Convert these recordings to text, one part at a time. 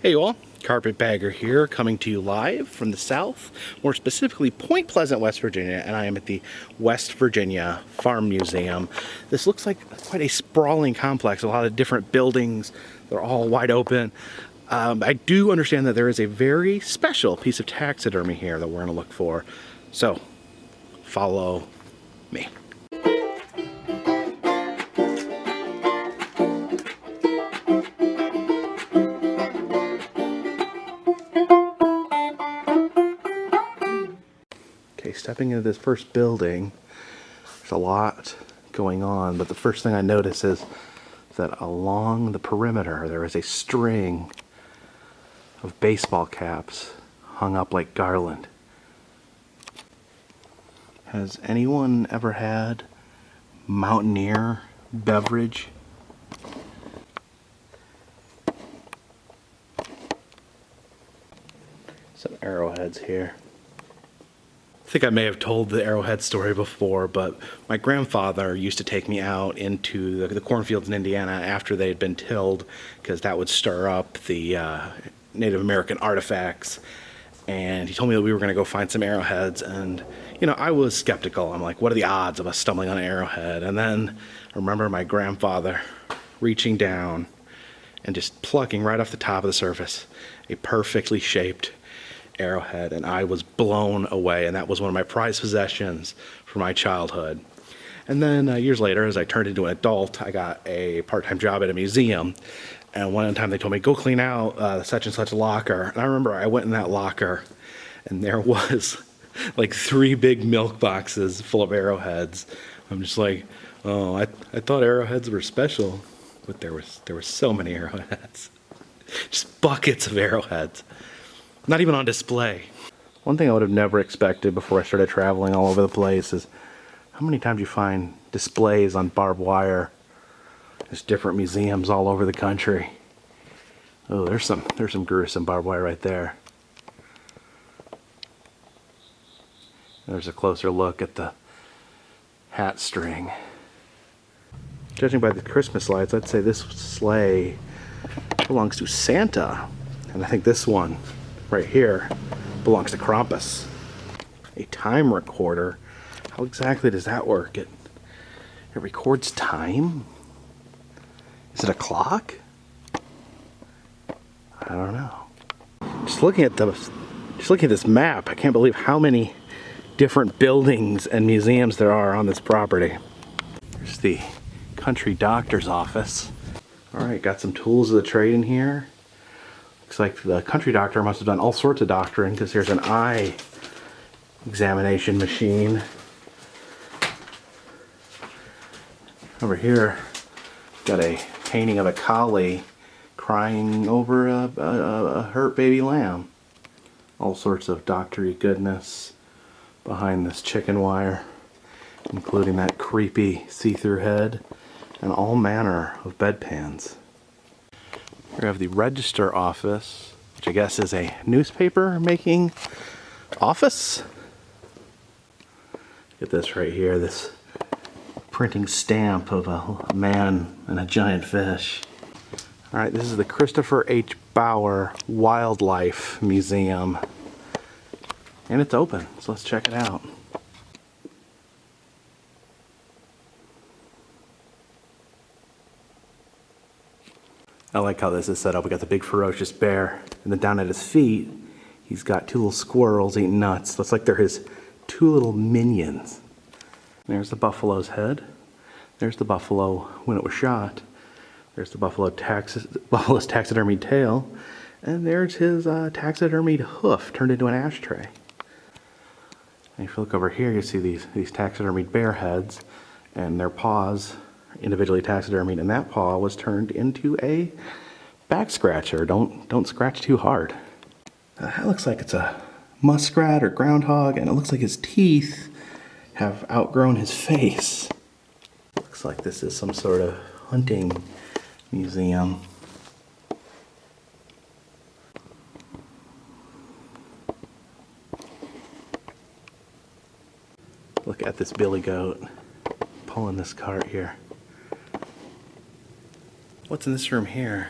Hey you all, Carpetbagger here, coming to you live from the south, more specifically Point Pleasant, West Virginia, and I am at the West Virginia Farm Museum. This looks like quite a sprawling complex, a lot of different buildings, they're all wide open. I do understand that there is a very special piece of taxidermy here that we're going to look for, so follow me. Okay, stepping into this first building, there's a lot going on, but the first thing I notice is that along the perimeter there is a string of baseball caps hung up like garland. Has anyone ever had Mountaineer beverage? Some arrowheads here. I think I may have told the arrowhead story before, but my grandfather used to take me out into the cornfields in Indiana after they had been tilled, because that would stir up the Native American artifacts. And he told me that we were going to go find some arrowheads, and you know, I was skeptical. I'm like, what are the odds of us stumbling on an arrowhead? And then I remember my grandfather reaching down and just plucking right off the top of the surface a perfectly shaped arrowhead, and I was blown away, and that was one of my prized possessions for my childhood. And then years later, as I turned into an adult, I got a part-time job at a museum, and one time they told me, go clean out such and such locker. And I remember I went in that locker and there was like 3 big milk boxes full of arrowheads. I'm just like, oh, I thought arrowheads were special, but there were so many arrowheads. Just buckets of arrowheads. Not even on display. One thing I would have never expected before I started traveling all over the place is how many times you find displays on barbed wire. There's different museums all over the country. Oh, there's some gruesome barbed wire right there. There's a closer look at the hat string. Judging by the Christmas lights, I'd say this sleigh belongs to Santa. And I think this one right here belongs to Krampus. A time recorder. How exactly does that work? It records time? Is it a clock? I don't know. Just looking at this map, I can't believe how many different buildings and museums there are on this property. There's the country doctor's office. Alright, got some tools of the trade in here. Looks like the country doctor must have done all sorts of doctoring, because here's an eye examination machine. Over here, got a painting of a collie crying over a hurt baby lamb. All sorts of doctory goodness behind this chicken wire, including that creepy see-through head and all manner of bedpans. We have the register office, which I guess is a newspaper making office. Get this right here, this printing stamp of a man and a giant fish. Alright, this is the Christopher H. Bauer Wildlife Museum. And it's open, so let's check it out. I like how this is set up. We got the big ferocious bear, and then down at his feet, he's got 2 little squirrels eating nuts. Looks like they're his 2 little minions. There's the buffalo's head. There's the buffalo when it was shot. There's the buffalo's taxidermied tail. And there's his taxidermied hoof turned into an ashtray. And if you look over here, you see these taxidermied bear heads and their paws individually taxidermied, and that paw was turned into a back scratcher. Don't scratch too hard. That looks like it's a muskrat or groundhog, and it looks like his teeth have outgrown his face. Looks like this is some sort of hunting museum. Look at this billy goat pulling this cart here. What's in this room here?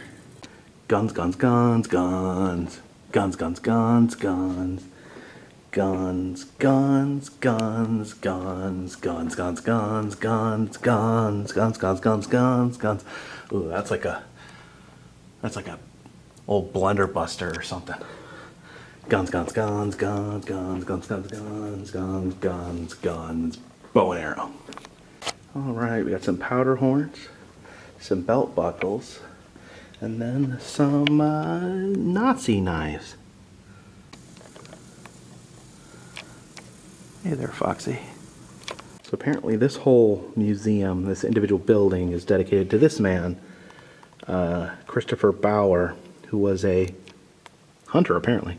Guns, guns, guns, guns. Guns, guns, guns, guns. Guns, guns, guns, guns, guns, guns, guns, guns, guns, guns, guns, guns, guns, guns. Ooh, that's like a old blender buster or something. Guns, guns, guns, guns, guns, guns, guns, guns, guns, guns, guns. Bow and arrow. All right, we got some powder horns, some belt buckles, and then some Nazi knives. Hey there, Foxy. So apparently this whole museum, this individual building, is dedicated to this man, Christopher Bauer, who was a hunter, apparently.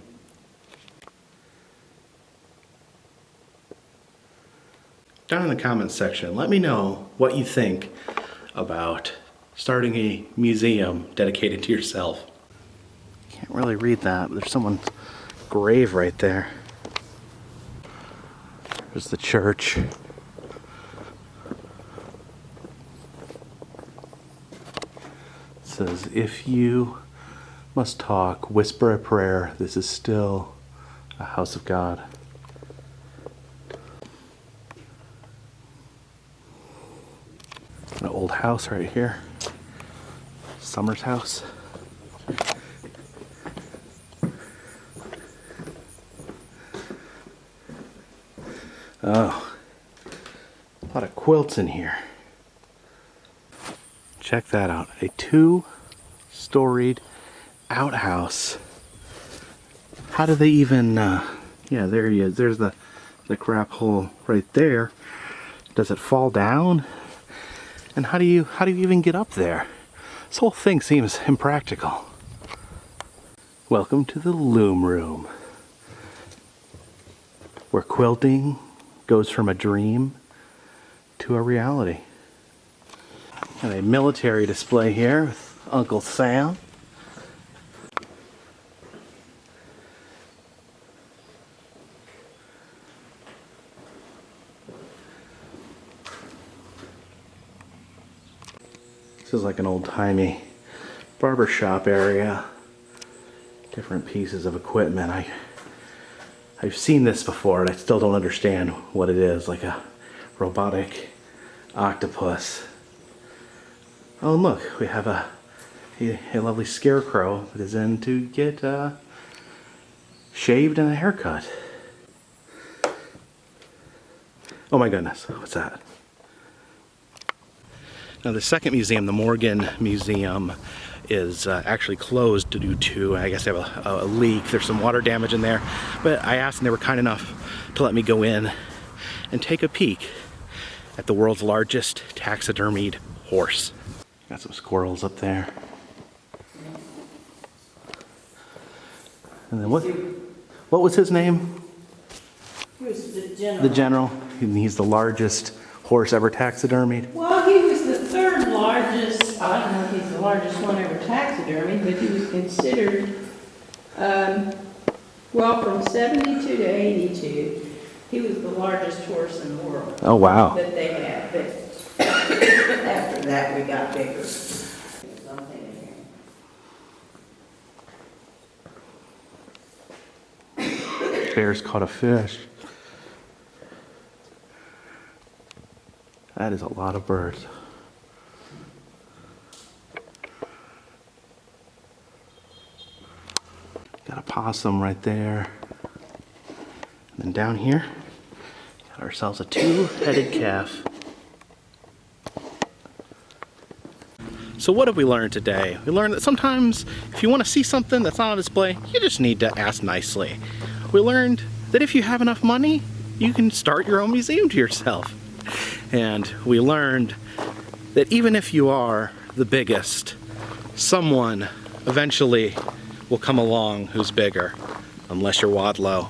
Down in the comments section, let me know what you think about starting a museum dedicated to yourself. Can't really read that, but there's someone's grave right there. There's the church. It says, if you must talk, whisper a prayer. This is still a house of God. An old house right here. Summer's house. Oh, a lot of quilts in here. Check that out. A 2-storied outhouse. How do they even, yeah, there he is. There's the crap hole right there. Does it fall down? And how do you even get up there? This whole thing seems impractical. Welcome to the loom room, where quilting goes from a dream to a reality. And a military display here with Uncle Sam. This is like an old-timey barber shop area. Different pieces of equipment. I've seen this before and I still don't understand what it is, like a robotic octopus. Oh, and look, we have a lovely scarecrow that is in to get shaved and a haircut. Oh my goodness, what's that? Now the second museum, the Morgan Museum, is actually closed due to, I guess they have a leak. There's some water damage in there, but I asked and they were kind enough to let me go in and take a peek at the world's largest taxidermied horse. Got some squirrels up there. And then what was his name? He was the general. The general. He's the largest horse ever taxidermied. Well, he was the third largest, I don't know if he's the largest one ever taxidermied, but he was considered, well, from 72 to 82, he was the largest horse in the world. Oh, wow. That they had, but after that we got bigger. Bears caught a fish. That is a lot of birds. Got a possum right there. And then down here, got ourselves a 2-headed calf. So what have we learned today? We learned that sometimes if you want to see something that's not on display, you just need to ask nicely. We learned that if you have enough money, you can start your own museum to yourself. And we learned that even if you are the biggest, someone eventually will come along who's bigger, unless you're Wadlow.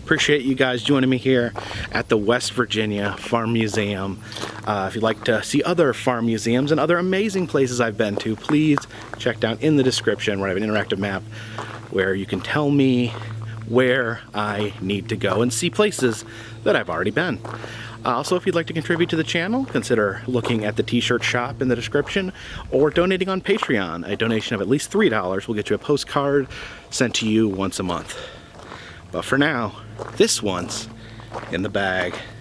Appreciate you guys joining me here at the West Virginia Farm Museum. If you'd like to see other farm museums and other amazing places I've been to, please check down in the description where I have an interactive map where you can tell me where I need to go and see places that I've already been. Also, if you'd like to contribute to the channel, consider looking at the t-shirt shop in the description or donating on Patreon. A donation of at least $3 will get you a postcard sent to you once a month. But for now, this one's in the bag.